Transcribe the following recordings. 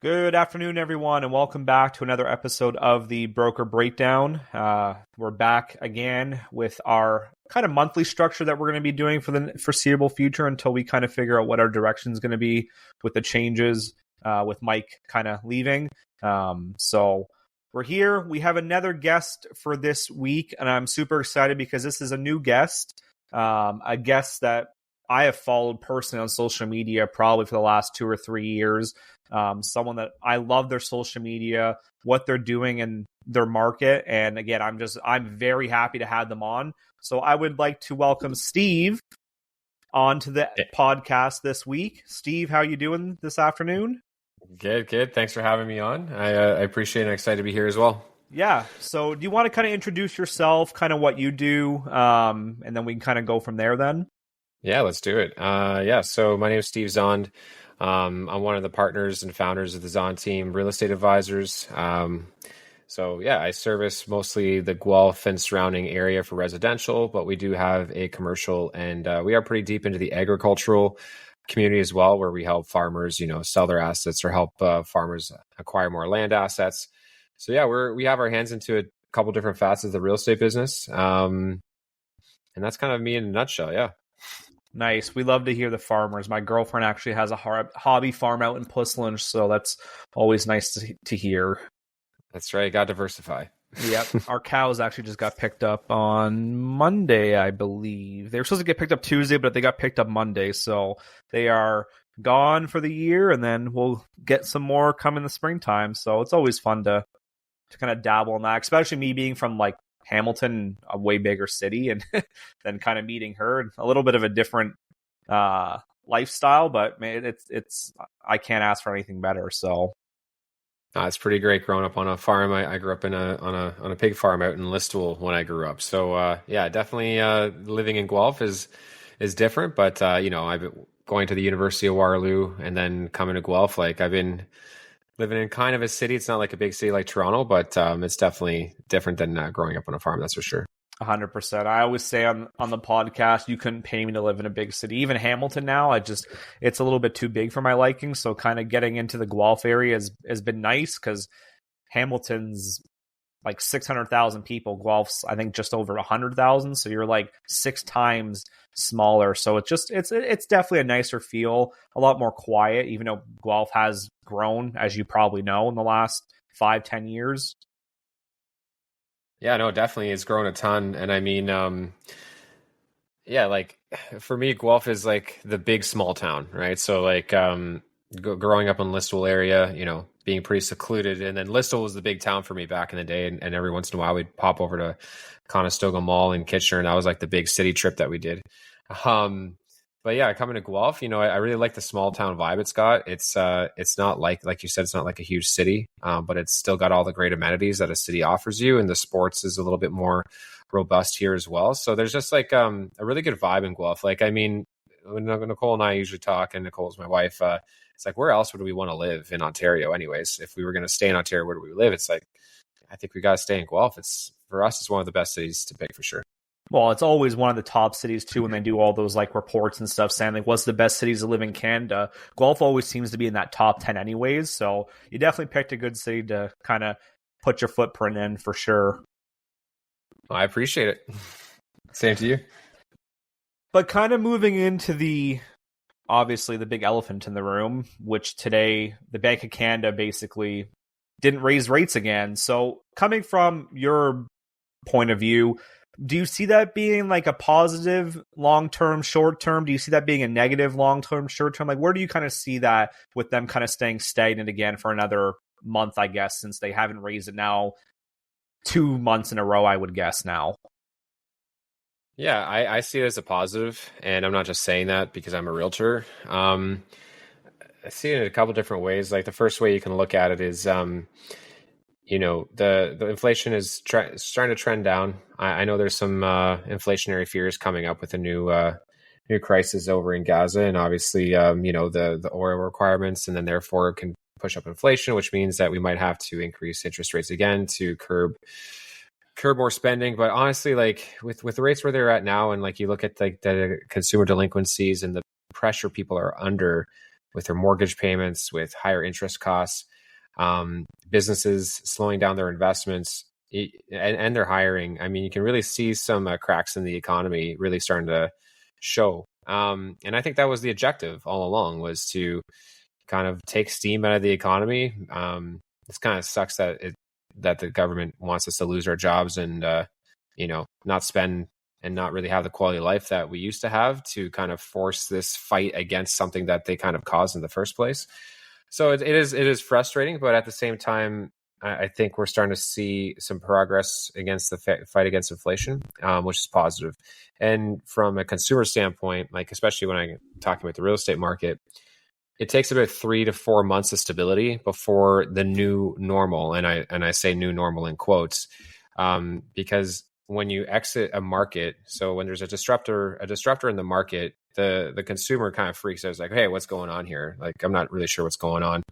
Good afternoon, everyone, and welcome back to another episode of the Broker Breakdown. We're back again with our kind of monthly structure that we're going to be doing for the foreseeable future until we kind of figure out what our direction is going to be with the changes with Mike kind of leaving. So we're here. We have another guest for this week, and I'm super excited because this is a new guest, a guest that I have followed personally on social media probably for the last 2 or 3 years. Someone that I love their social media, what they're doing in their market. And again, I'm very happy to have them on. So I would like to welcome Steve onto the podcast this week. Steve, how you doing this afternoon? Good. Thanks for having me on. I appreciate it and excited to be here as well. Yeah. So do you want to kind of introduce yourself, kind of what you do, and then we can kind of go from there then? Yeah, let's do it. So my name is Steve Zahnd. I'm one of the partners and founders of the Zahnd team, real estate advisors. I service mostly the Guelph and surrounding area for residential, but we do have a commercial, and we are pretty deep into the agricultural community as well, where we help farmers, sell their assets or help farmers acquire more land assets. So yeah, we have our hands into a couple different facets of the real estate business, and that's kind of me in a nutshell. Yeah. Nice. We love to hear the farmers. My girlfriend actually has a hobby farm out in Puslinch, so that's always nice to hear. That's right. Got to diversify. Yep. Our cows actually just got picked up on Monday, I believe. They were supposed to get picked up Tuesday, but they got picked up Monday, so they are gone for the year, and then we'll get some more come in the springtime. So it's always fun to kind of dabble in that, especially me being from like Hamilton, a way bigger city, and then kind of meeting her, and a little bit of a different lifestyle, but man, it's I can't ask for anything better. So it's pretty great growing up on a farm. I grew up on a pig farm out in Listowel when I grew up. So definitely living in Guelph is different, but I've been going to the University of Waterloo and then coming to Guelph. Like I've been living in kind of a city. It's not like a big city like Toronto, but it's definitely different than growing up on a farm. That's for sure. 100%. I always say on the podcast, you couldn't pay me to live in a big city. Even Hamilton now, it's a little bit too big for my liking. So kind of getting into the Guelph area has been nice because Hamilton's like 600,000 people. Guelph's, I think, just over 100,000. So you're like 6 times smaller. So it's definitely a nicer feel, a lot more quiet, even though Guelph has grown, as you probably know, in the last 5-10 years. Yeah, no, definitely. It's grown a ton. And I mean, like for me, Guelph is like the big small town, right? So like growing up in Listowel area, being pretty secluded. And then Listowel was the big town for me back in the day. And every once in a while we'd pop over to Conestoga Mall in Kitchener. And that was like the big city trip that we did. But yeah, coming to Guelph, I really like the small town vibe it's got. It's not like you said, it's not like a huge city, but it's still got all the great amenities that a city offers you. And the sports is a little bit more robust here as well. So there's just like a really good vibe in Guelph. Like, I mean, when Nicole and I usually talk, and Nicole's my wife, it's like, where else would we want to live in Ontario anyways? If we were going to stay in Ontario, where do we live? It's like, I think we got to stay in Guelph. For us, it's one of the best cities to pick for sure. Well, it's always one of the top cities too when they do all those like reports and stuff saying like what's the best cities to live in Canada. Guelph always seems to be in that top 10 anyways. So you definitely picked a good city to kind of put your footprint in for sure. I appreciate it. Same to you. But kind of moving into obviously the big elephant in the room, which today the Bank of Canada basically didn't raise rates again. So coming from your point of view, do you see that being like a positive long-term, short-term? Do you see that being a negative long-term, short-term? Like, where do you kind of see that with them kind of staying stagnant again for another month, I guess, since they haven't raised it now 2 months in a row, I would guess now? Yeah, I see it as a positive, and I'm not just saying that because I'm a realtor. I see it in a couple different ways. Like the first way you can look at it is the inflation is starting to trend down. I know there's some inflationary fears coming up with a new crisis over in Gaza, and obviously, the oil requirements, and then therefore can push up inflation, which means that we might have to increase interest rates again to curb curb more spending. But honestly, like with the rates where they're at now, and like you look at like the consumer delinquencies and the pressure people are under with their mortgage payments, with higher interest costs, businesses slowing down their investments and their hiring. I mean, you can really see some cracks in the economy really starting to show. And I think that was the objective all along, was to kind of take steam out of the economy. This kind of sucks that the government wants us to lose our jobs and not spend and not really have the quality of life that we used to have, to kind of force this fight against something that they kind of caused in the first place. So it is frustrating, but at the same time, I think we're starting to see some progress against the fight against inflation, which is positive. And from a consumer standpoint, like especially when I'm talking about the real estate market, it takes about 3 to 4 months of stability before the new normal. And I say new normal in quotes, because when you exit a market, so when there's a disruptor in the market, the consumer kind of freaks out. It's like, hey, what's going on here? Like, I'm not really sure what's going on.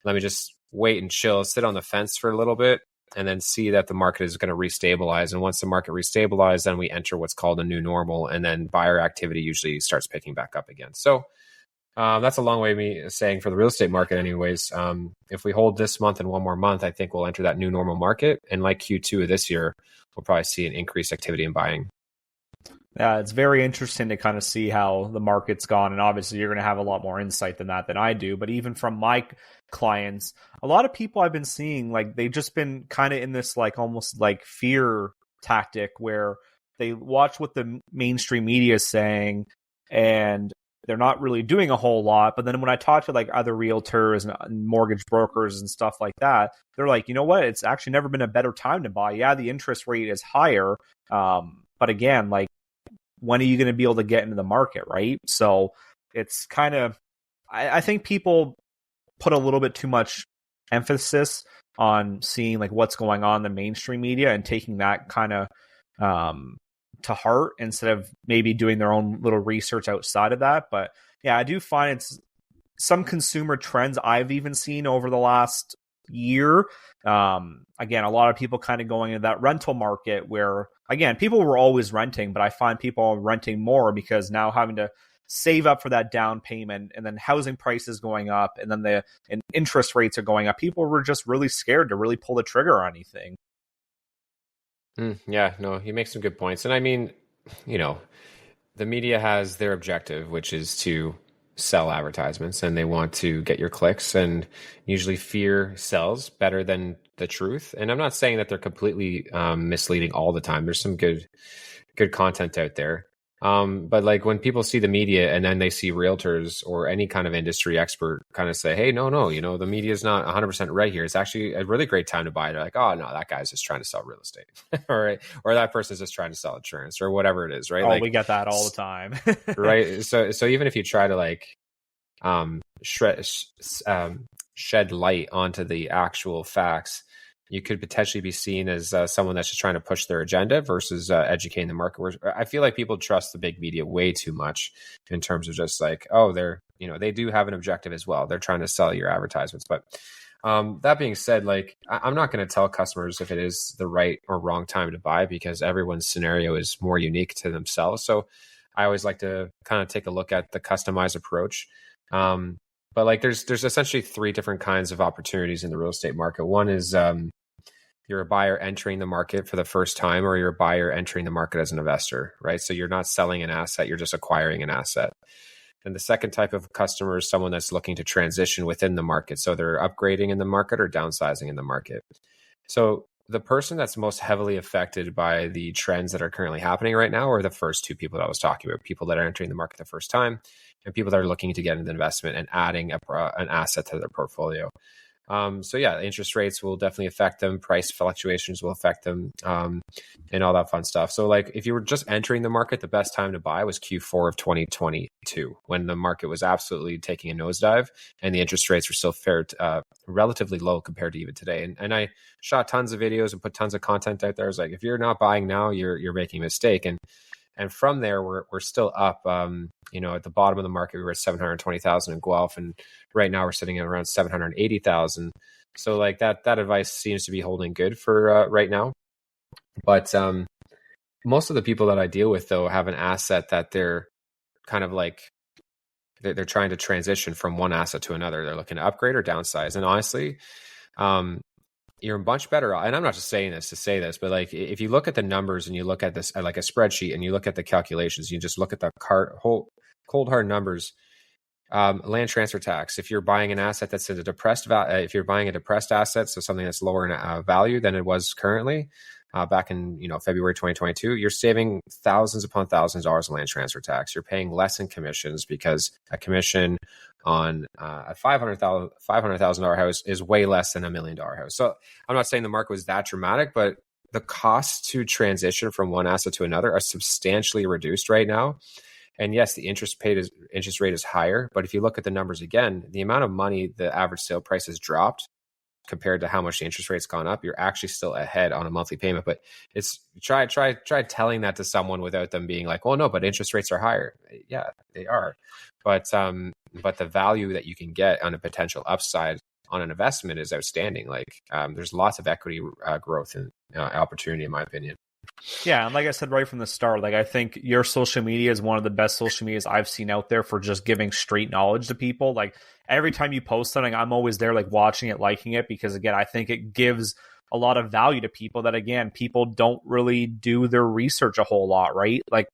Let me just wait and chill, sit on the fence for a little bit, and then see that the market is going to restabilize. And once the market restabilizes, then we enter what's called a new normal, and then buyer activity usually starts picking back up again. So that's a long way of me saying for the real estate market anyways. If we hold this month and one more month, I think we'll enter that new normal market. And like Q2 of this year, we'll probably see an increased activity in buying. Yeah, it's very interesting to kind of see how the market's gone. And obviously you're going to have a lot more insight than I do. But even from my clients, a lot of people I've been seeing, like they've just been kind of in this like almost like fear tactic where they watch what the mainstream media is saying and they're not really doing a whole lot. But then when I talk to like other realtors and mortgage brokers and stuff like that, they're like, you know what? It's actually never been a better time to buy. Yeah, the interest rate is higher. But again, like, when are you going to be able to get into the market, right? So it's kind of, I think people put a little bit too much emphasis on seeing like what's going on in the mainstream media and taking that kind of to heart instead of maybe doing their own little research outside of that. But yeah, I do find it's some consumer trends I've even seen over the last year. Again, a lot of people kind of going into that rental market where, again, people were always renting, but I find people are renting more because now having to save up for that down payment and then housing prices going up and then and interest rates are going up. People were just really scared to really pull the trigger on anything. Yeah, no, you make some good points. And I mean, the media has their objective, which is to sell advertisements, and they want to get your clicks, and usually fear sells better than the truth. And I'm not saying that they're completely misleading all the time. There's some good content out there. But like when people see the media and then they see realtors or any kind of industry expert kind of say, hey, no, the media is not 100% right here. It's actually a really great time to buy. They're like, oh no, that guy's just trying to sell real estate. or that person's just trying to sell insurance or whatever it is. Right. Oh, like, we get that all the time. Right. So even if you try to like, shed light onto the actual facts, you could potentially be seen as someone that's just trying to push their agenda versus educating the market. Where I feel like people trust the big media way too much in terms of just like, oh, they do have an objective as well. They're trying to sell your advertisements. But that being said, like I'm not going to tell customers if it is the right or wrong time to buy because everyone's scenario is more unique to themselves. So I always like to kind of take a look at the customized approach. But like there's essentially 3 different kinds of opportunities in the real estate market. One is you're a buyer entering the market for the first time, or you're a buyer entering the market as an investor, right? So you're not selling an asset, you're just acquiring an asset. And the second type of customer is someone that's looking to transition within the market. So they're upgrading in the market or downsizing in the market. So the person that's most heavily affected by the trends that are currently happening right now are the first 2 people that I was talking about, people that are entering the market the first time and people that are looking to get into investment and adding an asset to their portfolio. So yeah, interest rates will definitely affect them. Price fluctuations will affect them, and all that fun stuff. So like if you were just entering the market, the best time to buy was Q4 of 2022 when the market was absolutely taking a nosedive and the interest rates were still relatively low compared to even today. And I shot tons of videos and put tons of content out there. I was like, if you're not buying now, you're making a mistake. And from there, we're still up. At the bottom of the market, we were at 720,000 in Guelph, and right now we're sitting at around 780,000. So like that advice seems to be holding good for right now. But most of the people that I deal with, though, have an asset that they're kind of like they're trying to transition from one asset to another. They're looking to upgrade or downsize. And honestly, you're much better. And I'm not just saying this to say this, but like if you look at the numbers and you look at this like a spreadsheet and you look at the calculations, you just look at the whole cold hard numbers. Land transfer tax. If you're buying an asset that's in a depressed if you're buying a depressed asset, so something that's lower in value than it was currently, back in February 2022, you're saving thousands upon thousands of dollars in land transfer tax. You're paying less in commissions because a commission on a $500,000 house is way less than $1 million house. So I'm not saying the market was that dramatic, but the costs to transition from one asset to another are substantially reduced right now. And yes, the interest rate is higher, but if you look at the numbers again, the amount of money the average sale price has dropped compared to how much the interest rate's gone up, you're actually still ahead on a monthly payment. But it's try telling that to someone without them being like, "Well, no, but interest rates are higher." Yeah, they are, but the value that you can get on a potential upside on an investment is outstanding. Like there's lots of equity growth and opportunity, in my opinion. Yeah, and like I said right from the start, like I think your social media is one of the best social medias I've seen out there for just giving straight knowledge to people. Like every time you post something, I'm always there like watching it, liking it, because again, I think it gives a lot of value to people that again, people don't really do their research a whole lot, right? Like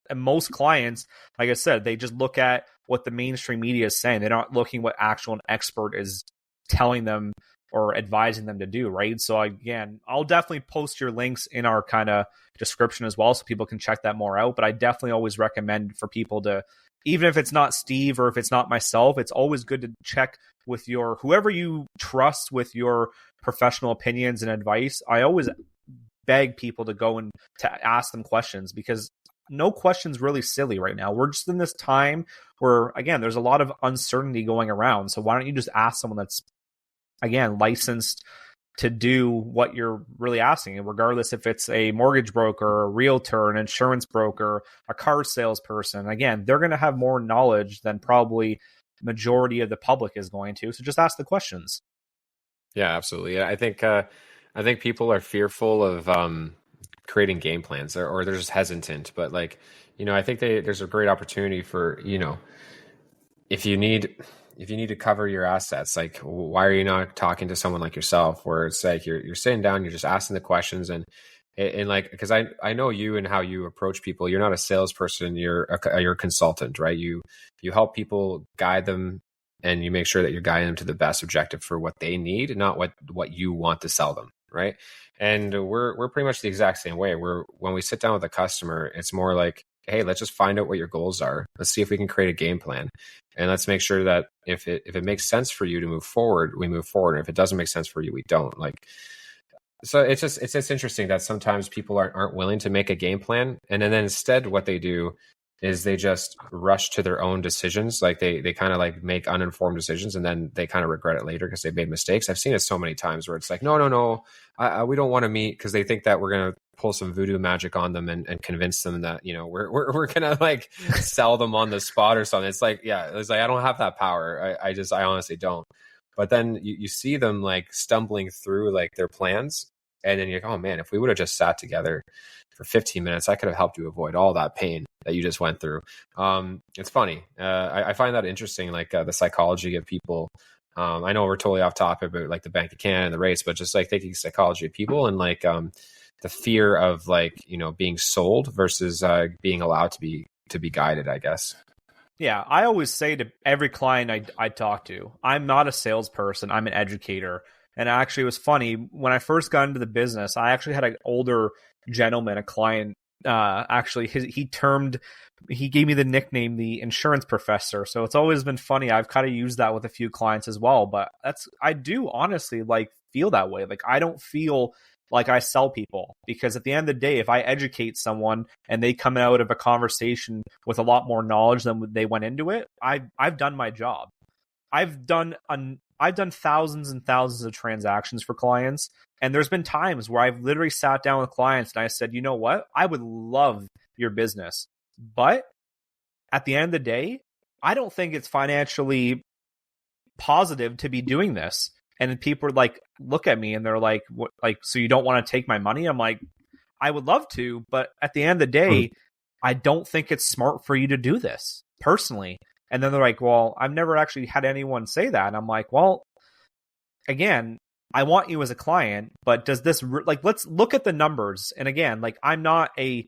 and most clients, like I said, they just look at what the mainstream media is saying. They're not looking what actual an expert is telling them or advising them to do, right? So again, I'll definitely post your links in our kind of description as well so people can check that more out. But I definitely always recommend for people to, even if it's not Steve or if it's not myself, it's always good to check with your whoever you trust with your professional opinions and advice. I always beg people to go and to ask them questions, because no question's really silly right now. We're just in this time where, again, there's a lot of uncertainty going around. So why don't you just ask someone that's, again, licensed to do what you're really asking, regardless if it's a mortgage broker, a realtor, an insurance broker, a car salesperson. Again, they're going to have more knowledge than probably majority of the public is going to. So just ask the questions. Yeah, absolutely. I think people are fearful of creating game plans, or they're just hesitant. But like, I think there's a great opportunity for, if you need to cover your assets, like why are you not talking to someone like yourself, where it's like you're sitting down, you're just asking the questions, and like, because I know you and how you approach people. You're not a salesperson, you're a consultant, right? You help people, guide them, and you make sure that you're guiding them to the best objective for what they need, not what you want to sell them, right? And we're pretty much the exact same way. When we sit down with a customer, it's more like, hey, let's just find out what your goals are. Let's see if we can create a game plan. And let's make sure that if it makes sense for you to move forward, we move forward. And if it doesn't make sense for you, we don't. Like, so it's just interesting that sometimes people aren't willing to make a game plan. And then instead what they do is they just rush to their own decisions. Like they kind of like make uninformed decisions, and then they kind of regret it later because they made mistakes. I've seen it so many times where it's like, no, we don't want to meet, because they think that we're going to pull some voodoo magic on them and convince them that, we're going to like sell them on the spot or something. It's like, I don't have that power. I honestly don't. But then you see them like stumbling through like their plans, and then you're like, oh man, if we would have just sat together for 15 minutes, I could have helped you avoid all that pain that you just went through. It's funny. I find that interesting, like the psychology of people. I know we're totally off topic about like the Bank of Canada and the rates, but just like thinking psychology of people, and like the fear of like, being sold versus being allowed to be guided, I guess. Yeah, I always say to every client I talk to, I'm not a salesperson, I'm an educator. And actually, it was funny, when I first got into the business, I actually had an older gentleman, a client, actually, he gave me the nickname, the insurance professor. So it's always been funny. I've kind of used that with a few clients as well. But I do honestly like feel that way. Like I don't feel like I sell people, because at the end of the day, if I educate someone and they come out of a conversation with a lot more knowledge than they went into it, I've done my job. I've done thousands and thousands of transactions for clients. And there's been times where I've literally sat down with clients and I said, you know what? I would love your business, but at the end of the day, I don't think it's financially positive to be doing this. And people are like, look at me and they're like, what, like, so you don't want to take my money? I'm like, I would love to, but at the end of the day, I don't think it's smart for you to do this personally. And then they're like, well, I've never actually had anyone say that. And I'm like, well, again, I want you as a client, but does this like, let's look at the numbers. And again, like I'm not the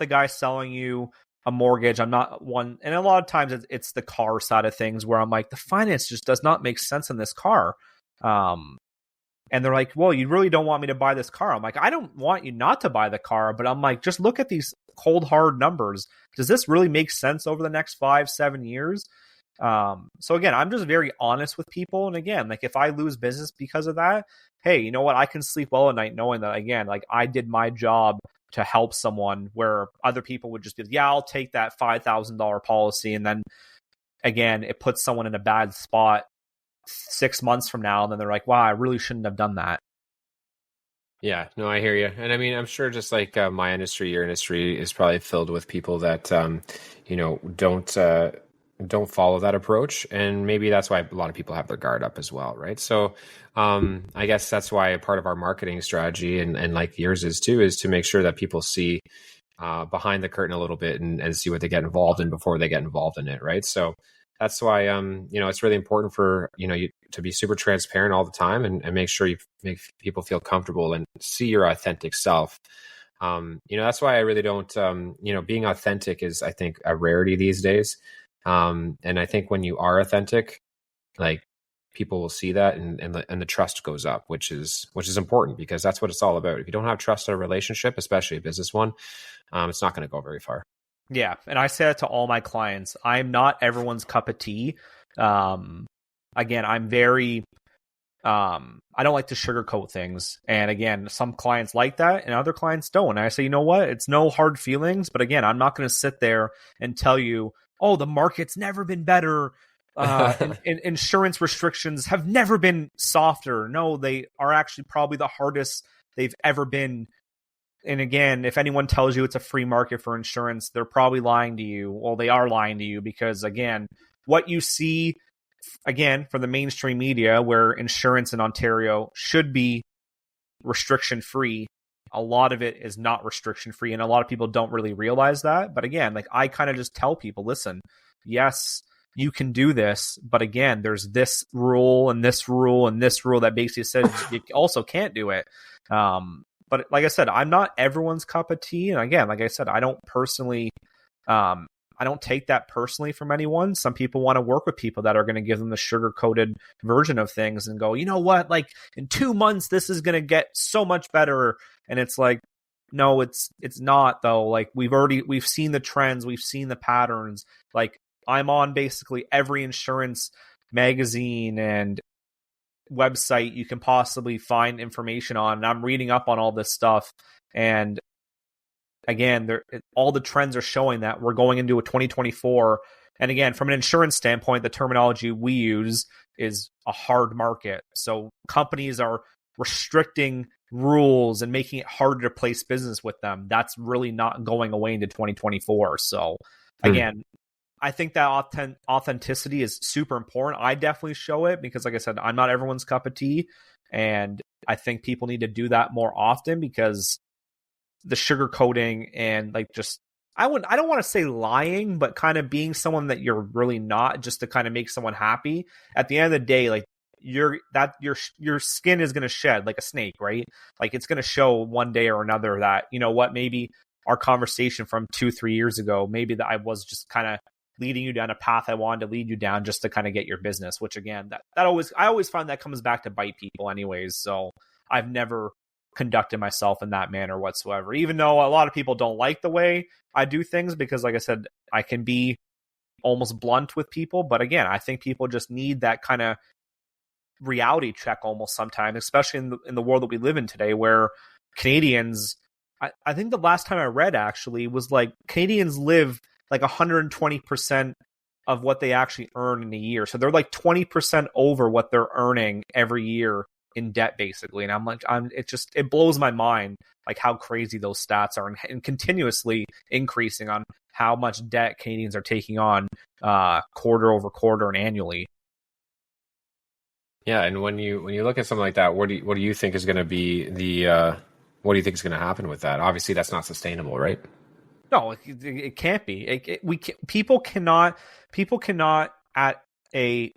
guy selling you a mortgage. I'm not one. And a lot of times it's the car side of things where I'm like, the finance just does not make sense in this car. And they're like, well, you really don't want me to buy this car. I'm like, I don't want you not to buy the car, but I'm like, just look at these cold, hard numbers. Does this really make sense over the next 5-7 years? So again, I'm just very honest with people. And again, like if I lose business because of that, hey, you know what? I can sleep well at night knowing that, again, like I did my job to help someone, where other people would just be, yeah, I'll take that $5,000 policy. And then again, it puts someone in a bad spot 6 months from now. And then they're like, wow, I really shouldn't have done that. Yeah, no, I hear you. And I mean, I'm sure just like my industry, your industry is probably filled with people that, don't follow that approach. And maybe that's why a lot of people have their guard up as well, right? So I guess that's why a part of our marketing strategy, and like yours is too, is to make sure that people see behind the curtain a little bit and see what they get involved in before they get involved in it, right? So that's why, it's really important for, you to be super transparent all the time and make sure you make people feel comfortable and see your authentic self. That's why I really don't, being authentic is, I think, a rarity these days. And I think when you are authentic, like people will see that and the trust goes up, which is important, because that's what it's all about. If you don't have trust in a relationship, especially a business one, it's not going to go very far. Yeah. And I say that to all my clients. I'm not everyone's cup of tea. Again, I'm very, I don't like to sugarcoat things. And again, some clients like that and other clients don't. And I say, you know what? It's no hard feelings. But again, I'm not going to sit there and tell you, oh, the market's never been better. Insurance restrictions have never been softer. No, they are actually probably the hardest they've ever been. And again, if anyone tells you it's a free market for insurance, they're probably lying to you. Well, they are lying to you, because again, what you see, again, from the mainstream media, where insurance in Ontario should be restriction free, a lot of it is not restriction free. And a lot of people don't really realize that. But again, like I kind of just tell people, listen, yes, you can do this, but again, there's this rule and this rule and this rule that basically says you also can't do it. But like I said, I'm not everyone's cup of tea. And again, like I said, I don't personally, I don't take that personally from anyone. Some people want to work with people that are going to give them the sugar-coated version of things and go, you know what, like in 2 months, this is going to get so much better. And it's like, no, it's not though. Like we've seen the trends, we've seen the patterns. Like I'm on basically every insurance magazine and website you can possibly find information on, and I'm reading up on all this stuff. And again, all the trends are showing that we're going into a 2024. And again, from an insurance standpoint, the terminology we use is a hard market. So companies are restricting rules and making it harder to place business with them. That's really not going away into 2024. So again, I think that authenticity is super important. I definitely show it because, like I said, I'm not everyone's cup of tea. And I think people need to do that more often, because the sugarcoating and like just, I don't want to say lying, but kind of being someone that you're really not, just to kind of make someone happy. At the end of the day, like your skin is going to shed like a snake, right? Like it's going to show one day or another that, you know what, maybe our conversation from 2-3 years ago, maybe that I was just kind of leading you down a path I wanted to lead you down just to kind of get your business, which again, I always find that comes back to bite people anyways. So I've never conducted myself in that manner whatsoever, even though a lot of people don't like the way I do things, because like I said, I can be almost blunt with people. But again, I think people just need that kind of reality check almost sometimes, especially in the world that we live in today, where Canadians, I think the last time I read actually was like Canadians live like 120% of what they actually earn in a year. So they're like 20% over what they're earning every year in debt, basically. And I'm like, it blows my mind, like how crazy those stats are, and continuously increasing on how much debt Canadians are taking on quarter over quarter and annually. Yeah. And when you look at something like that, what do you think is going to be the what do you think is going to happen with that? Obviously, that's not sustainable, right? No, it can't be. People cannot at a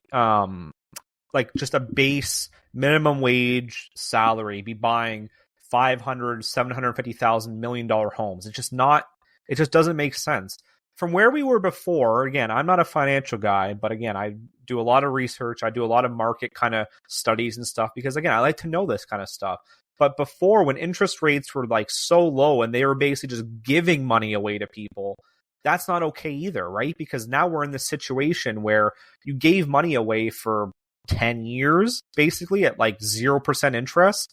like just a base minimum wage salary be buying 500, 750,000 $1 million homes. It's just not. It just doesn't make sense. From where we were before, again, I'm not a financial guy, but again, I do a lot of research. I do a lot of market kind of studies and stuff because, again, I like to know this kind of stuff. But before, when interest rates were like so low and they were basically just giving money away to people, that's not okay either, right? Because now we're in this situation where you gave money away for 10 years, basically at like 0% interest.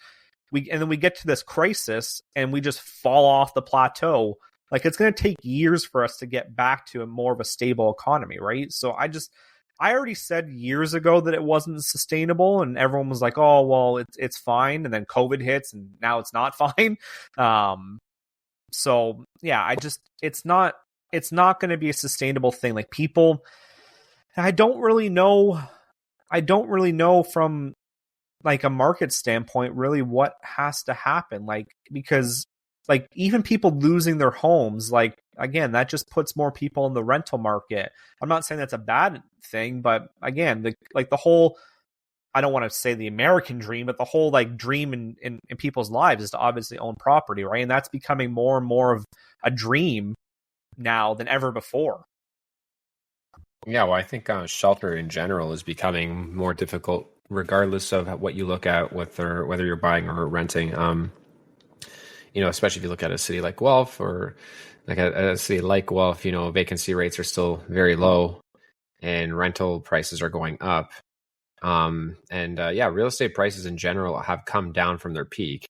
And then we get to this crisis and we just fall off the plateau. Like, it's going to take years for us to get back to a more of a stable economy, right? So I already said years ago that it wasn't sustainable, and everyone was like, "Oh, well, it's fine." And then COVID hits, and now it's not fine. So yeah, it's not going to be a sustainable thing. Like, people, I don't really know from like a market standpoint really what has to happen. Like, because like even people losing their homes, like, again, that just puts more people in the rental market. I'm not saying that's a bad thing, but again, the whole, I don't want to say the American dream, but the whole like dream in people's lives is to obviously own property, right? And that's becoming more and more of a dream now than ever before. Yeah, well, I think shelter in general is becoming more difficult, regardless of what you look at, whether you're buying or renting. Especially if you look at a city like Guelph or like a city like Guelph, vacancy rates are still very low and rental prices are going up. Real estate prices in general have come down from their peak,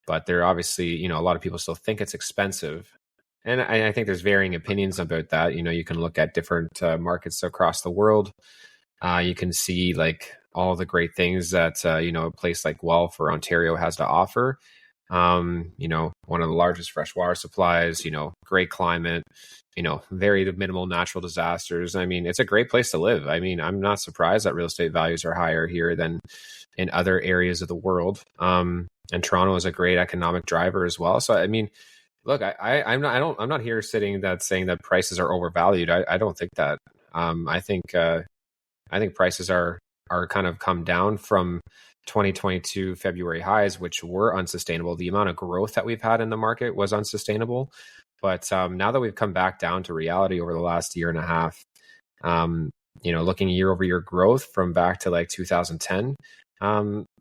but they're obviously, a lot of people still think it's expensive. And I think there's varying opinions about that. You can look at different markets across the world. You can see like all the great things that, a place like Guelph or Ontario has to offer. One of the largest freshwater supplies, great climate, very minimal natural disasters. I mean, it's a great place to live. I mean, I'm not surprised that real estate values are higher here than in other areas of the world. And Toronto is a great economic driver as well. So, I mean, look, I'm not here saying that prices are overvalued. I don't think that. I think prices are kind of come down from 2022 February highs, which were unsustainable. The amount of growth that we've had in the market was unsustainable. But now that we've come back down to reality over the last year and a half, looking year over year growth from back to like 2010,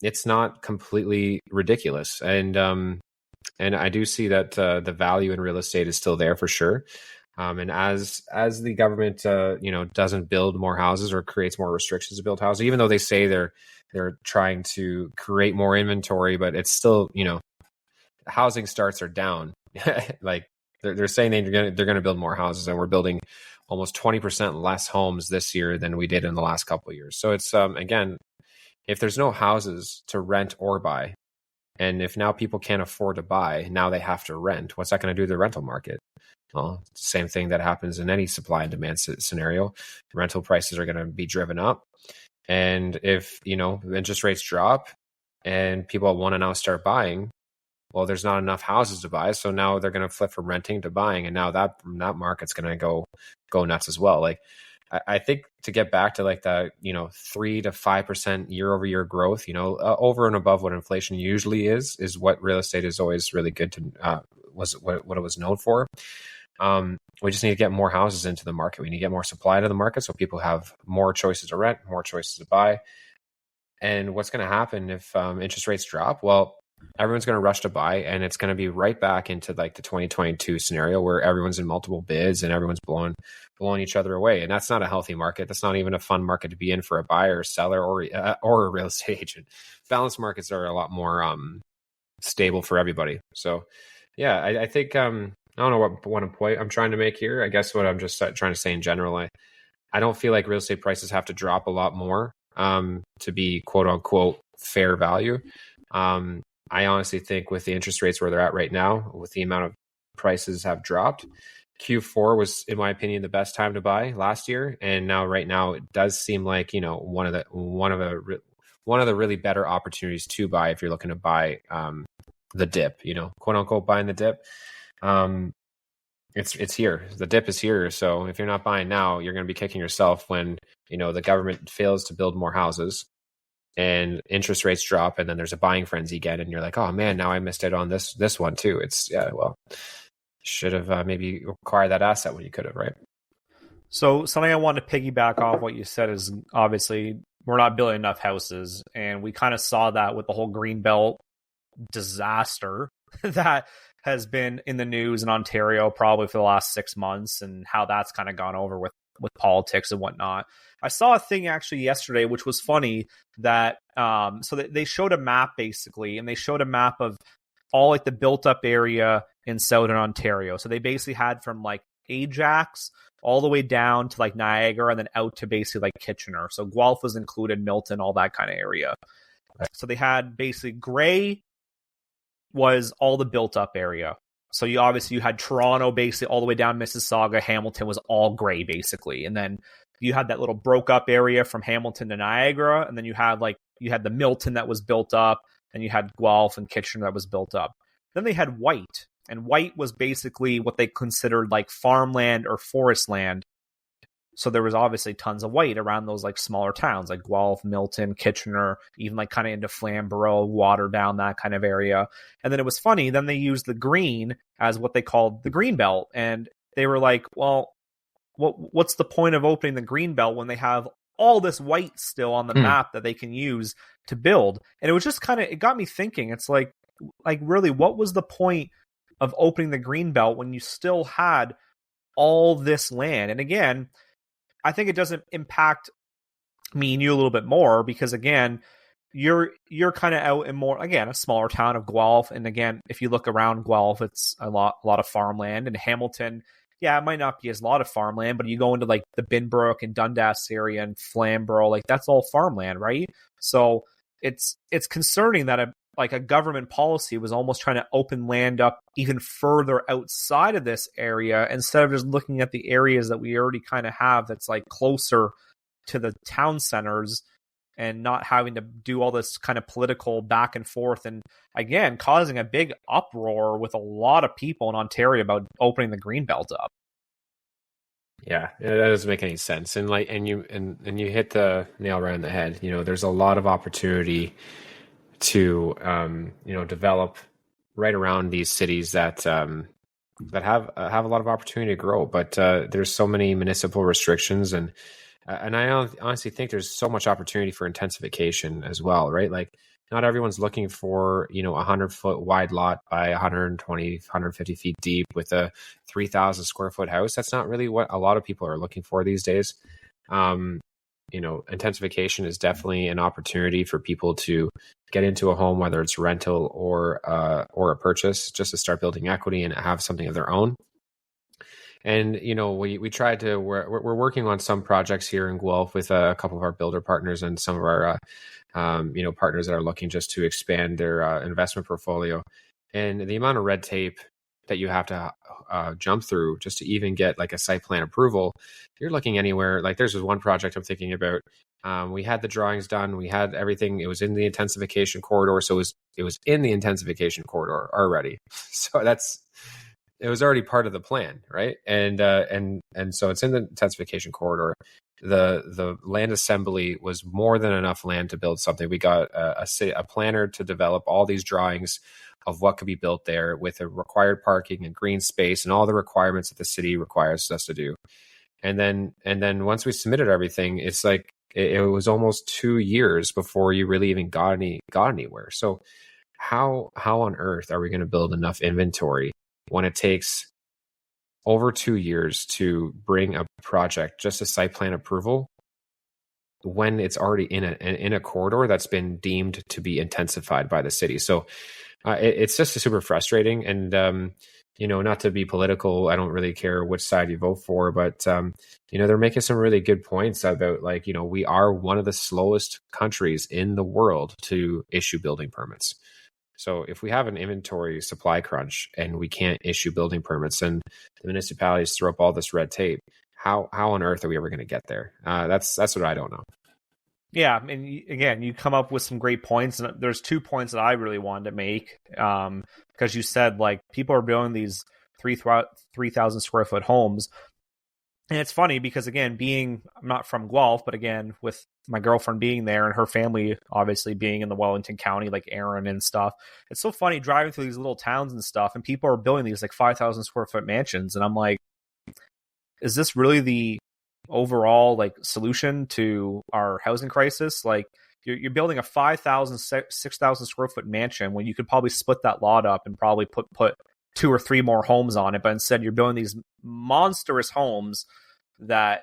it's not completely ridiculous. And I do see that the value in real estate is still there for sure. And as the government, doesn't build more houses or creates more restrictions to build houses, even though they say they're trying to create more inventory, but it's still, housing starts are down. Like they're saying they're going to build more houses, and we're building almost 20% less homes this year than we did in the last couple of years. So it's again, if there's no houses to rent or buy, and if now people can't afford to buy, now they have to rent. What's that going to do to the rental market? Well, it's the same thing that happens in any supply and demand scenario. Rental prices are going to be driven up. And if, interest rates drop and people want to now start buying, well, there's not enough houses to buy. So now they're going to flip from renting to buying. And now that market's going to go nuts as well. Like, I think to get back to like the, 3 to 5% year over year growth, over and above what inflation usually is what real estate is always really good to, was what it was known for. We just need to get more houses into the market. We need to get more supply to the market so people have more choices to rent, more choices to buy. And what's going to happen if interest rates drop? Well, everyone's going to rush to buy, and it's going to be right back into like the 2022 scenario where everyone's in multiple bids and everyone's blowing each other away. And that's not a healthy market. That's not even a fun market to be in for a buyer, seller, or a real estate agent. Balanced markets are a lot more stable for everybody. So yeah, I think I don't know what point I'm trying to make here. I guess what I'm just trying to say in general, I don't feel like real estate prices have to drop a lot more to be quote unquote fair value. I honestly think with the interest rates where they're at right now, with the amount of prices have dropped, Q4 was, in my opinion, the best time to buy last year. And now, right now, it does seem like, one of the really better opportunities to buy if you're looking to buy the dip, quote unquote buying the dip. It's here. The dip is here. So if you're not buying now, you're going to be kicking yourself when, the government fails to build more houses and interest rates drop, and then there's a buying frenzy again, and you're like, oh man, now I missed out on this one too. Should have maybe acquired that asset when you could have, right? So something I want to piggyback off what you said is obviously we're not building enough houses, and we kind of saw that with the whole Greenbelt disaster that has been in the news in Ontario probably for the last 6 months, and how that's kind of gone over with politics and whatnot. I saw a thing actually yesterday, which was funny, that so they showed a map basically, and they showed a map of all like the built up area in Southern Ontario. So they basically had from like Ajax all the way down to like Niagara, and then out to basically like Kitchener. So Guelph was included, Milton, all that kind of area. Right. So they had basically gray was all the built up area. So you had Toronto basically all the way down Mississauga. Hamilton was all gray basically. And then you had that little broke up area from Hamilton to Niagara. And then you had the Milton that was built up, and you had Guelph and Kitchener that was built up. Then they had white, and white was basically what they considered like farmland or forest land. So there was obviously tons of white around those like smaller towns like Guelph, Milton, Kitchener, even like kind of into Flamborough, Waterdown, that kind of area. And then it was funny, then they used the green as what they called the green belt. And they were like, well, what's the point of opening the green belt when they have all this white still on the map that they can use to build? And it was just it got me thinking. It's like really, what was the point of opening the green belt when you still had all this land? And again, I think it doesn't impact me and you a little bit more, because again, you're kind of out in more, again, a smaller town of Guelph. And again, if you look around Guelph, it's a lot of farmland. And Hamilton, yeah, it might not be as a lot of farmland, but you go into like the Binbrook and Dundas area and Flamborough, like that's all farmland, right? So it's concerning that a government policy was almost trying to open land up even further outside of this area, instead of just looking at the areas that we already kind of have that's like closer to the town centers, and not having to do all this kind of political back and forth, and again causing a big uproar with a lot of people in Ontario about opening the Greenbelt up. Yeah, that doesn't make any sense. And you hit the nail right on the head. There's a lot of opportunity to develop right around these cities that have a lot of opportunity to grow, but there's so many municipal restrictions, and I honestly think there's so much opportunity for intensification as well, right? Like, not everyone's looking for, a 100-foot wide lot by 120, 150 feet deep with a 3,000 square foot house. That's not really what a lot of people are looking for these days. Intensification is definitely an opportunity for people to get into a home, whether it's rental or a purchase, just to start building equity and have something of their own. And, we tried to, we're working on some projects here in Guelph with a couple of our builder partners and some of our, partners that are looking just to expand their investment portfolio. And the amount of red tape that you have to jump through just to even get like a site plan approval, you're looking anywhere. Like, there's this one project I'm thinking about. We had the drawings done. We had everything. It was in the intensification corridor. So it was in the intensification corridor already. So it was already part of the plan, right? And so it's in the intensification corridor. The land assembly was more than enough land to build something. We got a planner to develop all these drawings of what could be built there, with a required parking and green space and all the requirements that the city requires us to do. And then once we submitted everything, it's like it was almost 2 years before you really even got anywhere. So how on earth are we going to build enough inventory when it takes over 2 years to bring a project, just a site plan approval, when it's already in a corridor that's been deemed to be intensified by the city? So it's just super frustrating. And not to be political, I don't really care which side you vote for, but they're making some really good points about, like, we are one of the slowest countries in the world to issue building permits. So if we have an inventory supply crunch and we can't issue building permits, and the municipalities throw up all this red tape, how on earth are we ever going to get there? That's what I don't know. Yeah, and again, you come up with some great points, and there's 2 points that I really wanted to make. Because you said like people are building these 3,000 square foot homes, and it's funny because again, I'm not from Guelph, but again, with my girlfriend being there and her family obviously being in the Wellington County, like Aaron and stuff, it's so funny driving through these little towns and stuff, and people are building these like 5,000 square foot mansions, and I'm like, is this really the overall like solution to our housing crisis? Like you're building a 5,000, 6,000 square foot mansion when you could probably split that lot up and probably put two or three more homes on it, but instead you're building these monstrous homes that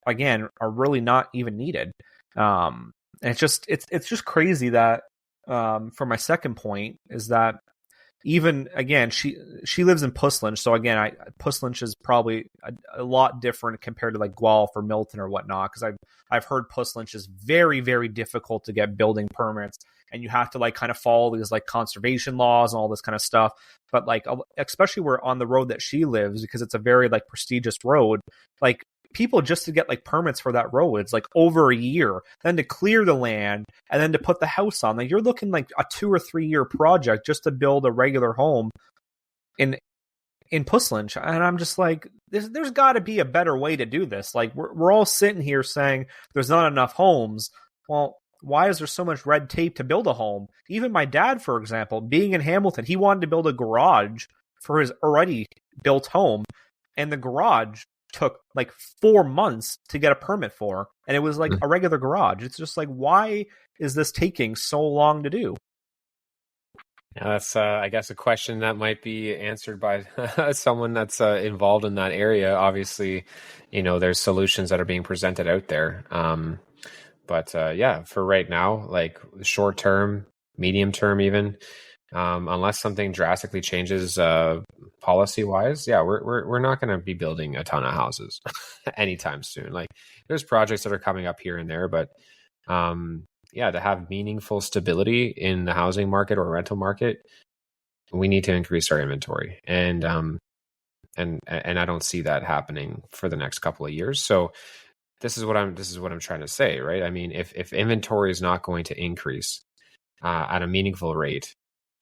again are really not even needed. And it's just crazy that for my second point is that even again, she lives in Puslinch, so again, Puslinch is probably a lot different compared to like Guelph or Milton or whatnot. Because I've heard Puslinch is very, very difficult to get building permits, and you have to like kind of follow these like conservation laws and all this kind of stuff. But like especially where on the road that she lives, because it's a very like prestigious road, like people just to get like permits for that road, it's like over a year. Then to clear the land and then to put the house on, like you're looking like a 2 or 3 year project just to build a regular home in Puslinch. And I'm just like, there's got to be a better way to do this. Like we're all sitting here saying there's not enough homes. Well, why is there so much red tape to build a home? Even my dad, for example, being in Hamilton, he wanted to build a garage for his already built home, and the garage took like 4 months to get a permit for, and it was like a regular garage. It's just like, why is this taking so long to do? Yeah, that's I guess a question that might be answered by someone that's involved in that area. Obviously, there's solutions that are being presented out there, but yeah, for right now, like short term, medium term, even unless something drastically changes policy wise, yeah, we're not going to be building a ton of houses anytime soon. Like there's projects that are coming up here and there, but yeah, to have meaningful stability in the housing market or rental market, we need to increase our inventory, and I don't see that happening for the next couple of years. So this is what I'm trying to say, right? I mean, if inventory is not going to increase at a meaningful rate,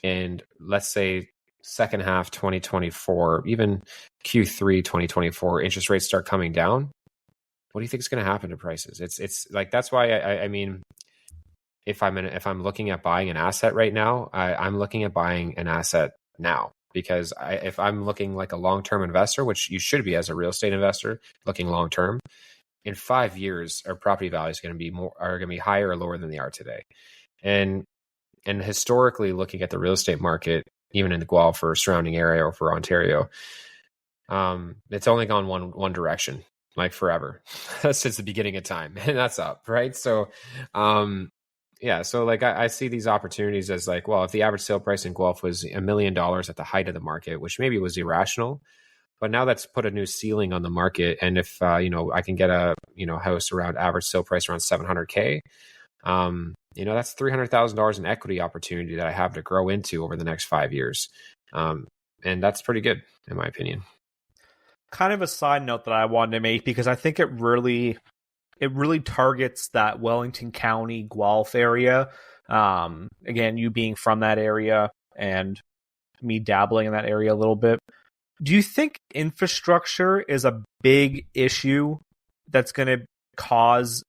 and let's say second half 2024, even Q3 2024, interest rates start coming down, what do you think is going to happen to prices? It's like, that's why I mean, if I'm looking at buying an asset right now, I'm looking at buying an asset now, because if I'm looking like a long-term investor, which you should be as a real estate investor, looking long-term, in 5 years, our property values are going to be higher or lower than they are today. And historically, looking at the real estate market, even in the Guelph or surrounding area or for Ontario, it's only gone one direction, like forever, since the beginning of time, and that's up, right? So, yeah, so like I see these opportunities as like, well, if the average sale price in Guelph was $1 million at the height of the market, which maybe was irrational, but now that's put a new ceiling on the market. And if I can get a house around average sale price around $700K, that's $300,000 in equity opportunity that I have to grow into over the next 5 years, and that's pretty good in my opinion. Kind of a side note that I wanted to make, because I think it really targets that Wellington County, Guelph area. Again, you being from that area and me dabbling in that area a little bit. Do you think infrastructure is a big issue that's going to cause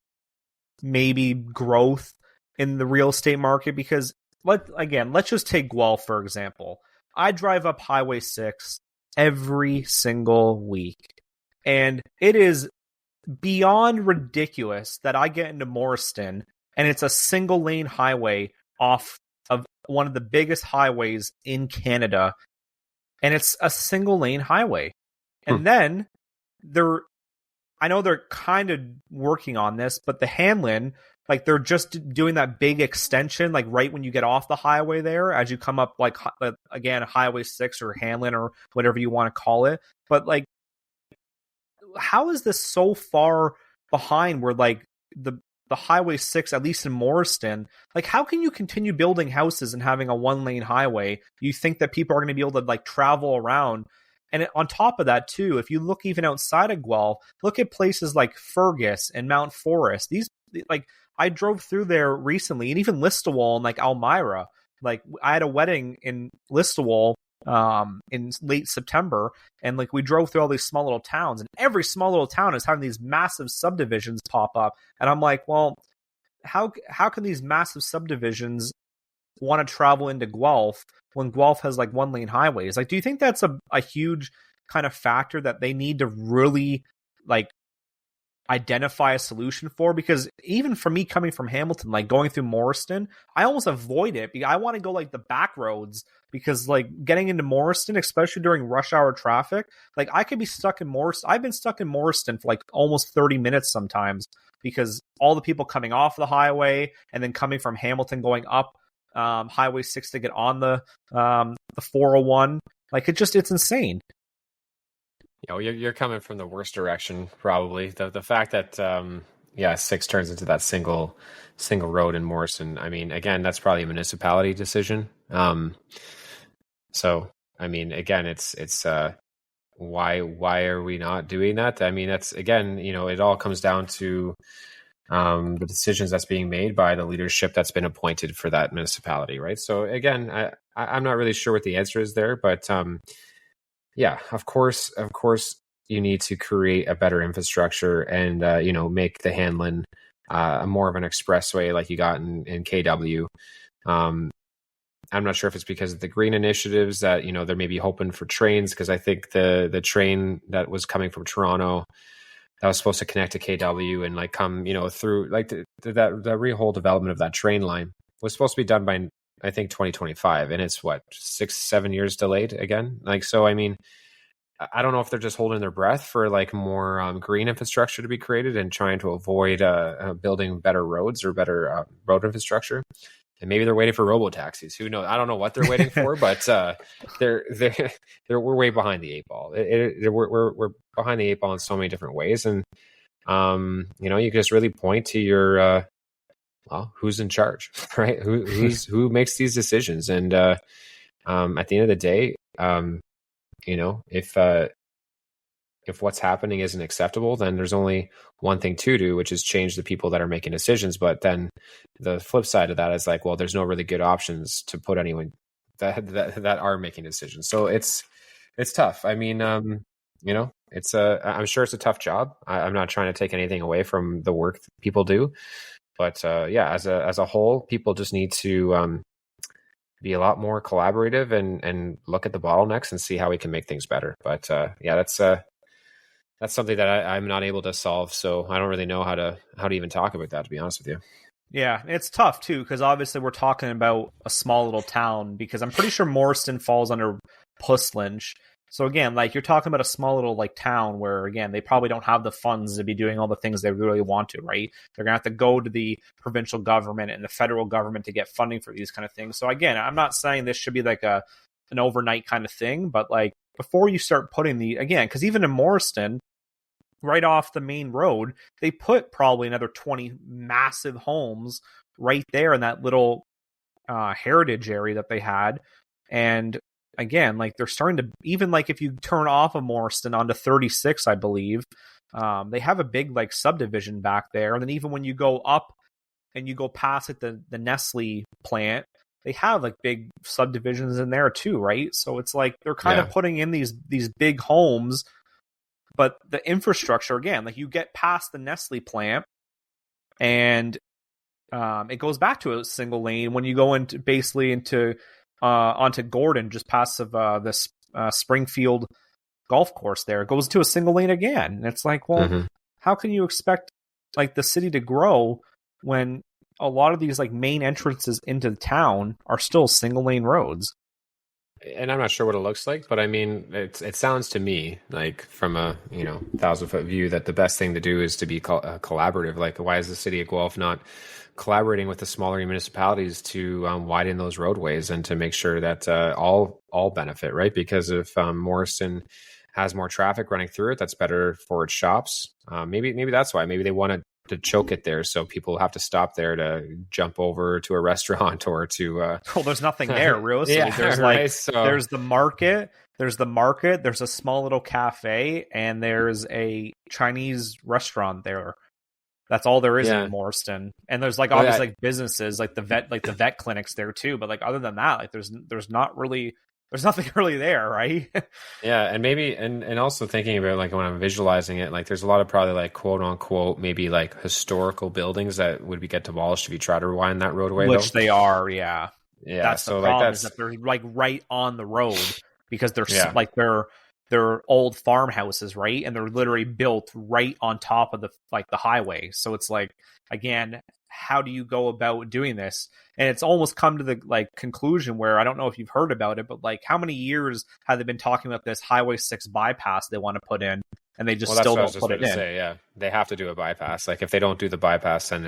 maybe growth in the real estate market? Because let's just take Guelph, for example. I drive up Highway 6 every single week, and it is beyond ridiculous that I get into Morriston and it's a single lane highway off of one of the biggest highways in Canada, and it's a single lane highway. And then I know they're kind of working on this, but the Hanlon, like they're just doing that big extension, like right when you get off the highway there, as you come up, like again, Highway 6 or Hanlon or whatever you want to call it. But like, how is this so far behind where like the Highway 6, at least in Morriston, like how can you continue building houses and having a 1-lane highway? You think that people are going to be able to like travel around. And on top of that too, if you look even outside of Guelph, look at places like Fergus and Mount Forest. These, like, I drove through there recently, and even Listowel and like Elmira. Like I had a wedding in Listowel in late September, and like we drove through all these small little towns, and every small little town is having these massive subdivisions pop up, and I'm like, well, how can these massive subdivisions want to travel into Guelph when Guelph has like 1-lane highways? Like, do you think that's a huge kind of factor that they need to really like identify a solution for? Because even for me coming from Hamilton, like going through Morriston, I almost avoid it. I want to go like the back roads, because like getting into Morriston, especially during rush hour traffic, like I could be stuck in Morriston. I've been stuck in Morriston for like almost 30 minutes sometimes, because all the people coming off the highway and then coming from Hamilton going up Highway 6 to get on the 401, like it's insane. You know, you're coming from the worst direction, probably. The fact that 6 turns into that single road in Morrison. I mean, again, that's probably a municipality decision. So I mean, again, it's why are we not doing that? I mean, that's, again, you know, it all comes down to the decisions that's being made by the leadership that's been appointed for that municipality, right? So again, I'm not really sure what the answer is there, but yeah, of course, you need to create a better infrastructure and make the Hanlon more of an expressway like you got in KW. I'm not sure if it's because of the green initiatives that they're maybe hoping for trains, because I think the train that was coming from Toronto that was supposed to connect to KW and like come through like the whole development of that train line was supposed to be done by, I think, 2025, and it's 6-7 years delayed again. Like, so I mean, I don't know if they're just holding their breath for like more green infrastructure to be created and trying to avoid building better roads or better road infrastructure. And maybe they're waiting for robo-taxis. Who knows? I don't know what they're waiting for, but we're way behind the eight ball. We're behind the eight ball in so many different ways, and you can just really point to your who's in charge, right? Who makes these decisions? And at the end of the day, if what's happening isn't acceptable, then there's only one thing to do, which is change the people that are making decisions. But then the flip side of that is like, well, there's no really good options to put anyone that are making decisions. So it's tough. I mean, it's I'm sure it's a tough job. I'm not trying to take anything away from the work that people do, but as a whole, people just need to be a lot more collaborative and look at the bottlenecks and see how we can make things better. But that's something that I'm not able to solve. So I don't really know how to even talk about that, to be honest with you. Yeah, it's tough too, because obviously we're talking about a small little town, because I'm pretty sure Morriston falls under Puss Lynch. So again, like you're talking about a small little like town where, again, they probably don't have the funds to be doing all the things they really want to, right? They're going to have to go to the provincial government and the federal government to get funding for these kind of things. So again, I'm not saying this should be like an overnight kind of thing, but like before you start putting because even in Morriston, right off the main road, they put probably another 20 massive homes right there in that little heritage area that they had. And again, like they're starting to, even like if you turn off of Morriston onto 36, I believe, they have a big like subdivision back there. And then even when you go up and you go past it, the Nestle plant, they have like big subdivisions in there too, right? So it's like they're kind of putting in these big homes, but the infrastructure, again, like you get past the Nestle plant and it goes back to a single lane when you go into onto Gordon, just past of this Springfield golf course there. It goes to a single lane again. And it's like, well, how can you expect like the city to grow when a lot of these like main entrances into the town are still single lane roads? And I'm not sure what it looks like, but I mean, it sounds to me like from a 1,000-foot view that the best thing to do is to be collaborative. Like, why is the city of Guelph not collaborating with the smaller municipalities to widen those roadways and to make sure that all benefit, right? Because if Morriston has more traffic running through it, that's better for its shops. Maybe that's why. Maybe they want to choke it there, so people have to stop there to jump over to a restaurant or to well, there's nothing there really. Yeah, there's right, like there's the market, there's a small little cafe, and there's a Chinese restaurant there. That's all there is Yeah. in Morriston. And there's like Oh, yeah. obviously like businesses like the vet clinics there too. But like other than that, like there's nothing really there, right? Yeah, and maybe and also thinking about like when I'm visualizing it, like there's a lot of probably like quote unquote maybe like historical buildings that would be get demolished if you try to rewind that roadway. Which though. they are, yeah. Yeah, That's so the like problem that's is that they're like right on the road because they're Yeah. like they're old farmhouses, right? And they're literally built right on top of the highway. So it's like, again, how do you go about doing this? And it's almost come to the like conclusion where I don't know if you've heard about it, but like how many years have they been talking about this Highway 6 bypass they want to put in, and they just still don't put it in? Say, yeah, they have to do a bypass. Like if they don't do the bypass, then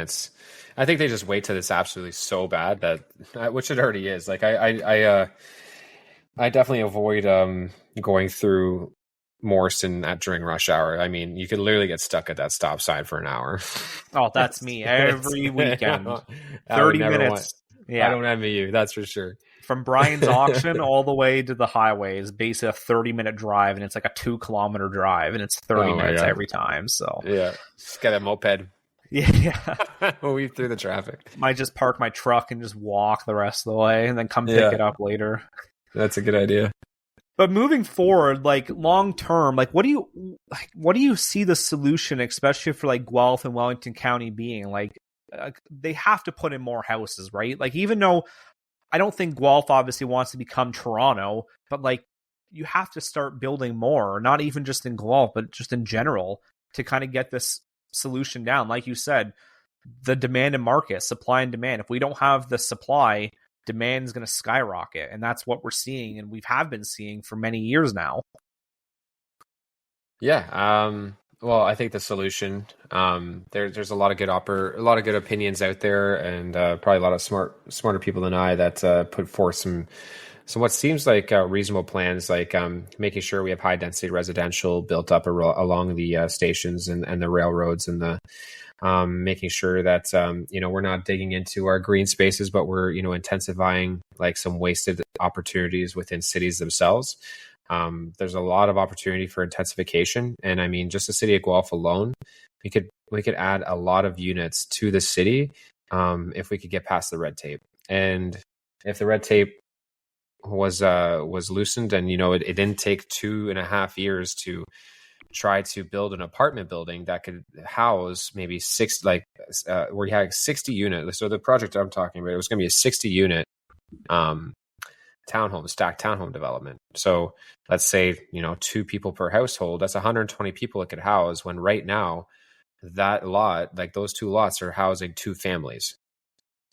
I think they just wait till it's absolutely so bad that, which it already is. Like I definitely avoid going through Morriston during rush hour. I mean, you could literally get stuck at that stop sign for an hour. Oh, that's me every weekend. 30 minutes. Yeah, I don't envy you. That's for sure. From Brian's auction all the way to the highway is basically a 30-minute drive, and it's like a 2-kilometer drive, and it's 30 minutes every time. So yeah, just get a moped. Yeah. Weave through the traffic. Might just park my truck and just walk the rest of the way and then come pick it up later. That's a good idea. But moving forward, like long term, like what do you see the solution, especially for like Guelph and Wellington County being? Like they have to put in more houses, right? Like even though I don't think Guelph obviously wants to become Toronto, but like you have to start building more, not even just in Guelph, but just in general to kind of get this solution down. Like you said, the demand and market, supply and demand. If we don't have the supply, demand is going to skyrocket, and that's what we're seeing, and we have been seeing for many years now. Yeah. Well, I think the solution, there's a lot of good opinions out there, and probably a lot of smarter people than I that put forth some what seems like reasonable plans, like making sure we have high density residential built up along the stations and the railroads, and the making sure that we're not digging into our green spaces, but we're intensifying like some wasted opportunities within cities themselves. There's a lot of opportunity for intensification, and I mean, just the city of Guelph alone, we could add a lot of units to the city if we could get past the red tape. And if the red tape was loosened, and it didn't take 2.5 years to try to build an apartment building that could house maybe where you had 60 units. So the project I'm talking about, it was going to be a 60 unit stacked townhome development. So let's say 2 people per household, that's 120 people it could house, when right now that lot, like those 2 lots, are housing 2 families,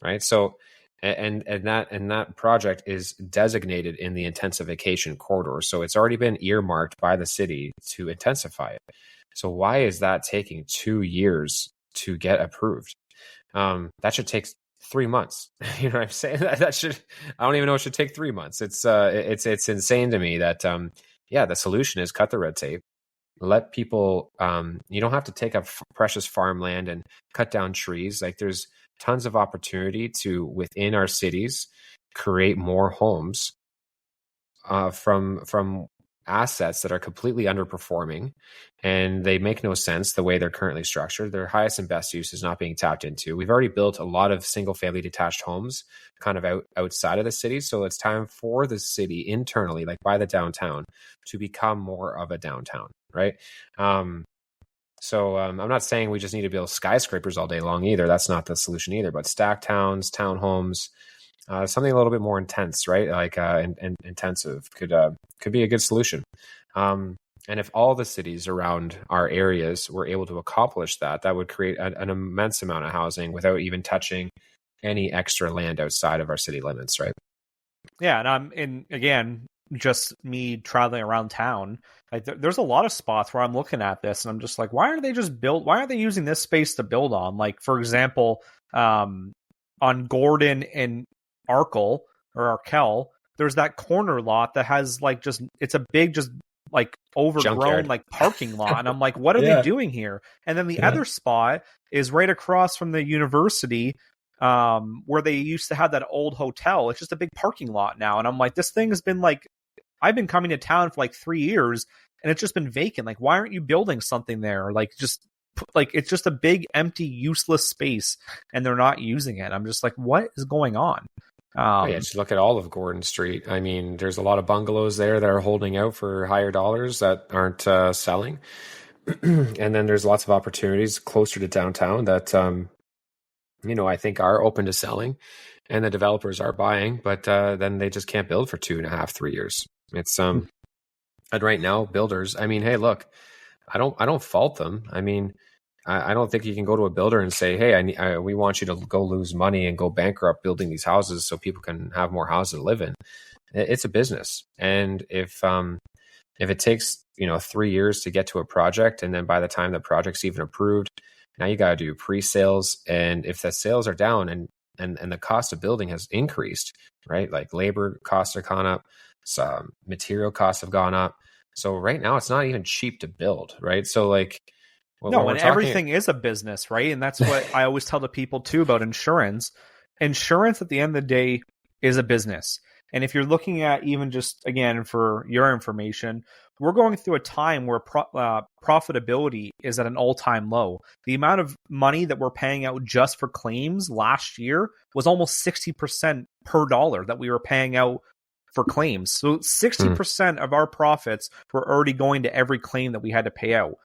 right? So and that project is designated in the intensification corridor, so it's already been earmarked by the city to intensify it. So why is that taking 2 years to get approved? That should take 3 months. You know what I'm saying? That should, I don't even know it should take 3 months. It's insane to me that the solution is cut the red tape. Let people, you don't have to take up precious farmland and cut down trees. Like there's tons of opportunity to, within our cities, create more homes from assets that are completely underperforming, and they make no sense the way they're currently structured. Their highest and best use is not being tapped into. We've already built a lot of single family detached homes kind of outside of the city. So it's time for the city internally, like by the downtown, to become more of a downtown, right? So I'm not saying we just need to build skyscrapers all day long either. That's not the solution either. But stacked towns, townhomes, something a little bit more intense, right? Like intensive could be a good solution. And if all the cities around our areas were able to accomplish that, that would create an immense amount of housing without even touching any extra land outside of our city limits, right? Yeah, and again, just me traveling around town, like there's a lot of spots where I'm looking at this and I'm just like, why aren't they using this space to build on? Like, for example, on Gordon and Arkell, there's that corner lot that has like it's a big, just like overgrown junkyard, like parking lot. And I'm like, what are they doing here? And then the other spot is right across from the university, where they used to have that old hotel. It's just a big parking lot now. And I'm like, this thing has been like, I've been coming to town for like 3 years and it's just been vacant. Like, why aren't you building something there? Like, just like it's just a big empty useless space and they're not using it. I'm just like, what is going on? Yeah, just look at all of Gordon Street. I mean, there's a lot of bungalows there that are holding out for higher dollars that aren't selling. And then there's lots of opportunities closer to downtown that, I think are open to selling, and the developers are buying, but then they just can't build for 2.5, 3 years. It's and right now, builders, I mean, hey, look, I don't fault them. I mean, I don't think you can go to a builder and say, hey, we want you to go lose money and go bankrupt building these houses so people can have more houses to live in. It's a business. And if it takes, 3 years to get to a project, and then by the time the project's even approved, now you got to do pre-sales. And if the sales are down and the cost of building has increased, right? Like labor costs have gone up, some material costs have gone up. So right now it's not even cheap to build, right? So like, no, and everything is a business, right? And that's what I always tell the people too about insurance. Insurance at the end of the day is a business. And if you're looking at, even just again for your information, we're going through a time where profitability is at an all-time low. The amount of money that we're paying out just for claims last year was almost 60% per dollar that we were paying out for claims. So 60% of our profits were already going to every claim that we had to pay out.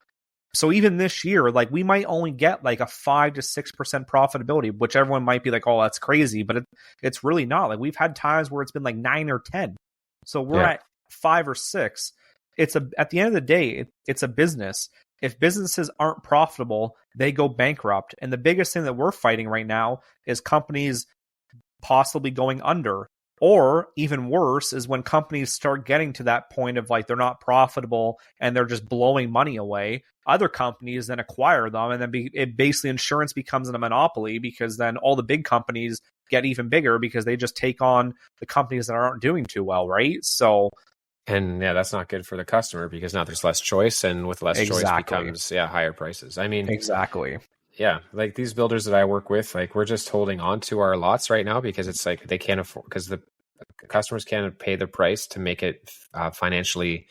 So even this year, like we might only get like a 5 to 6% profitability, which everyone might be like, oh, that's crazy. But it's really not. Like we've had times where it's been like 9 or 10. So we're at 5 or 6. At the end of the day, it's a business. If businesses aren't profitable, they go bankrupt. And the biggest thing that we're fighting right now is companies possibly going under. Or even worse is when companies start getting to that point of like they're not profitable and they're just blowing money away. Other companies then acquire them, and then basically insurance becomes a monopoly, because then all the big companies get even bigger because they just take on the companies that aren't doing too well, right? So, and yeah, that's not good for the customer, because now there's less choice, and with less choice becomes higher prices. I mean, exactly. Yeah, like these builders that I work with, like we're just holding on to our lots right now because it's like they can't afford, because the customers can't pay the price to make it financially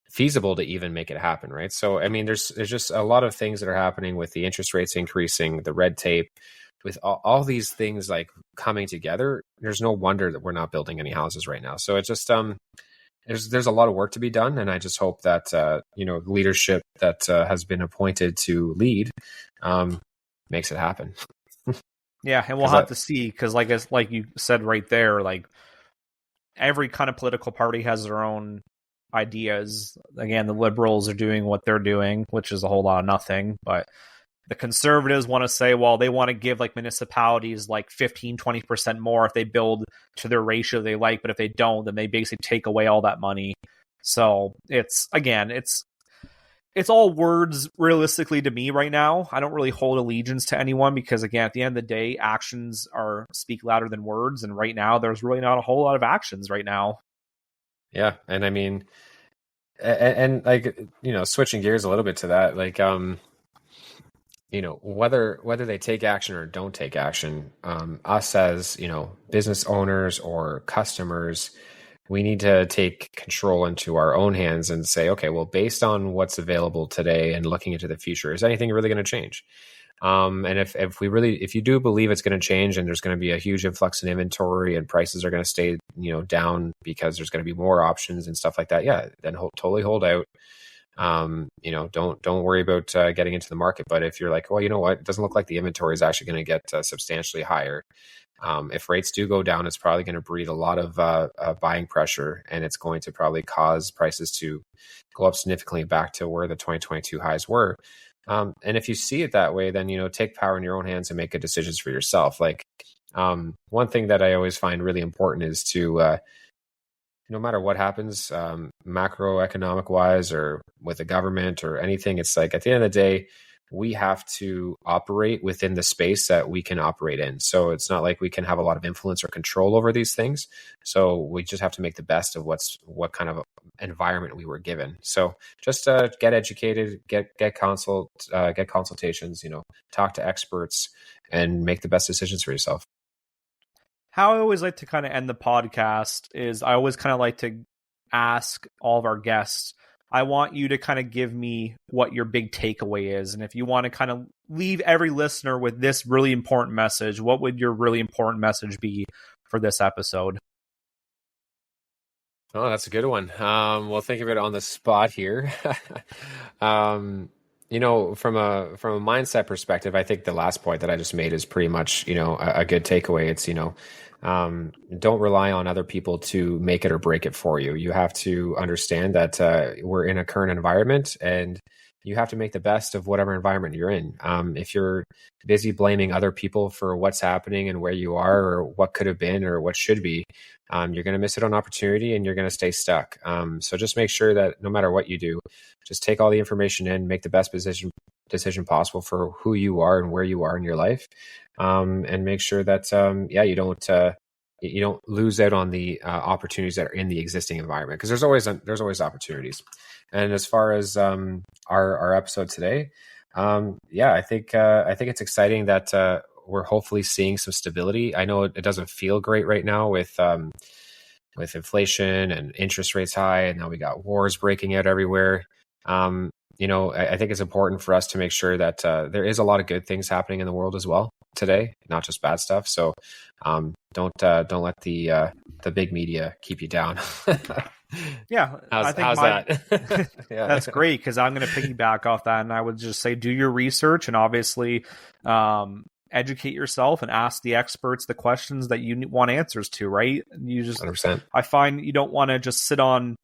feasible to even make it happen, right? So, I mean, there's just a lot of things that are happening with the interest rates increasing, the red tape, with all these things like coming together. There's no wonder that we're not building any houses right now. So it's just there's a lot of work to be done, and I just hope that leadership that has been appointed to lead makes it happen. Yeah, and we'll have to see, because like you said right there, like every kind of political party has their own ideas. Again, the liberals are doing what they're doing, which is a whole lot of nothing, but the conservatives want to say, well, they want to give like municipalities like 15-20% more if they build to their ratio they like, but if they don't, then they basically take away all that money. So it's all words realistically to me right now. I don't really hold allegiance to anyone, because again, at the end of the day, actions speak louder than words, and right now there's really not a whole lot of actions right now. Yeah, and I mean, and like, switching gears a little bit to that, like whether they take action or don't take action, us as business owners or customers, we need to take control into our own hands and say, okay, well, based on what's available today and looking into the future, is anything really going to change? And if you do believe it's going to change and there's going to be a huge influx in inventory and prices are going to stay, down because there's going to be more options and stuff like that, yeah, then totally hold out. Don't worry about getting into the market. But if you're like, well, you know what, it doesn't look like the inventory is actually going to get substantially higher. If rates do go down, it's probably going to breed a lot of buying pressure, and it's going to probably cause prices to go up significantly back to where the 2022 highs were. And if you see it that way, then, take power in your own hands and make good decisions for yourself. Like, one thing that I always find really important is to, no matter what happens, macroeconomic wise or with the government or anything, it's like at the end of the day, we have to operate within the space that we can operate in. So it's not like we can have a lot of influence or control over these things. So we just have to make the best of what kind of environment we were given. So just get educated, get consultations, talk to experts, and make the best decisions for yourself. How I always like to kind of end the podcast is I always kind of like to ask all of our guests, I want you to kind of give me what your big takeaway is. And if you want to kind of leave every listener with this really important message, what would your really important message be for this episode? Oh, that's a good one. Well, think of it on the spot here. You know, from a mindset perspective, I think the last point that I just made is pretty much, you know, a good takeaway. It's, you know, don't rely on other people to make it or break it for you. You have to understand that we're in a current environment, and you have to make the best of whatever environment you're in. If you're busy blaming other people for what's happening and where you are or what could have been or what should be, you're going to miss it on opportunity and you're going to stay stuck. So just make sure that no matter what you do, just take all the information in, make the best decision possible for who you are and where you are in your life, and make sure that you don't lose out on the opportunities that are in the existing environment, because there's always opportunities. And as far as our episode today, I think it's exciting that we're hopefully seeing some stability. I know it doesn't feel great right now with inflation and interest rates high, and now we got wars breaking out everywhere. You know, I think it's important for us to make sure that there is a lot of good things happening in the world as well today, not just bad stuff. So don't let the big media keep you down. Yeah, how's that? Yeah. That's great, because I'm going to piggyback off that, and I would just say do your research and obviously educate yourself and ask the experts the questions that you want answers to. Right? You just 100%. I find you don't want to just sit on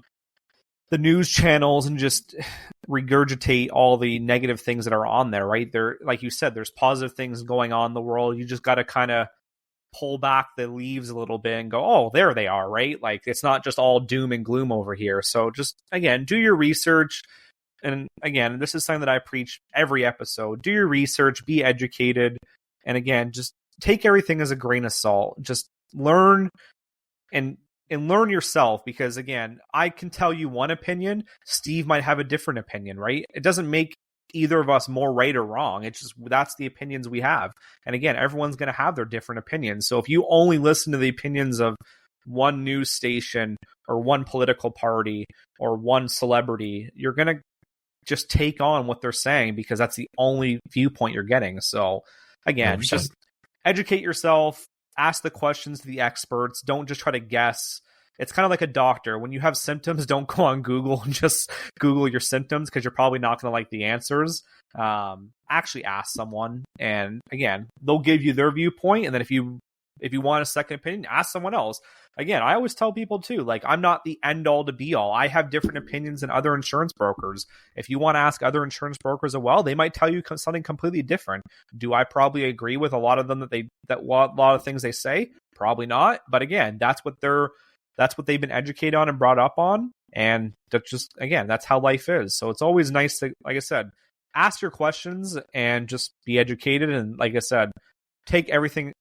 the news channels and just regurgitate all the negative things that are on there. Right? There, like you said, there's positive things going on in the world. You just got to kind of pull back the leaves a little bit and go, oh, there they are, right? Like, it's not just all doom and gloom over here. So just, again, do your research. And again, this is something that I preach every episode. Do your research, be educated. And again, just take everything as a grain of salt. Just learn and learn yourself, because again, I can tell you one opinion. Steve might have a different opinion, right? It doesn't make either of us more right or wrong. It's just that's the opinions we have. And again, everyone's going to have their different opinions. So if you only listen to the opinions of one news station or one political party or one celebrity, you're going to just take on what they're saying because that's the only viewpoint you're getting. So again, 100%. Just educate yourself, ask the questions to the experts. Don't just try to guess. It's kind of like a doctor. When you have symptoms, don't go on Google and just Google your symptoms, because you're probably not going to like the answers. Actually ask someone, and again, they'll give you their viewpoint. And then if you want a second opinion, ask someone else. Again, I always tell people too, like, I'm not the end all to be all. I have different opinions than other insurance brokers. If you want to ask other insurance brokers as well, they might tell you something completely different. Do I probably agree with a lot of them a lot of things they say? Probably not. But again, that's what they've been educated on and brought up on. And that's just, again, that's how life is. So it's always nice to, like I said, ask your questions and just be educated. And like I said, take everything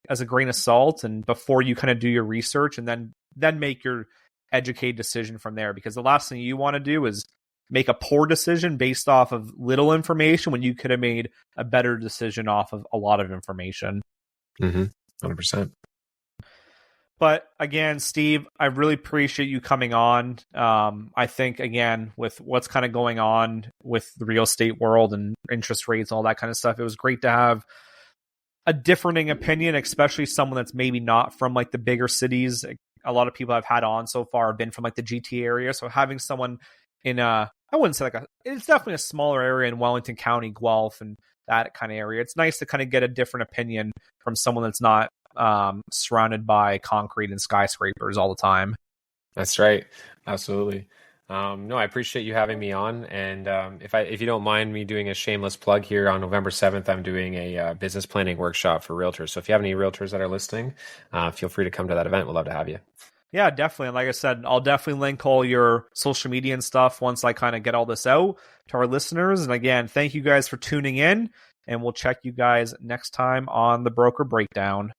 as a grain of salt, and before you kind of do your research, and then make your educated decision from there. Because the last thing you want to do is make a poor decision based off of little information when you could have made a better decision off of a lot of information. 100%. But again, Steve, I really appreciate you coming on. I think, again, with what's kind of going on with the real estate world and interest rates, all that kind of stuff, it was great to have a differing opinion, especially someone that's maybe not from like the bigger cities. A lot of people I've had on so far have been from like the GTA area. So having someone in I wouldn't say it's definitely a smaller area in Wellington County, Guelph, and that kind of area. It's nice to kind of get a different opinion from someone that's not surrounded by concrete and skyscrapers all the time. That's right. Absolutely. No, I appreciate you having me on. And if you don't mind me doing a shameless plug here, on November 7th, I'm doing a business planning workshop for realtors. So if you have any realtors that are listening, feel free to come to that event. We'd love to have you. Yeah, definitely. And like I said, I'll definitely link all your social media and stuff once I kind of get all this out to our listeners. And again, thank you guys for tuning in, and we'll check you guys next time on the Broker Breakdown.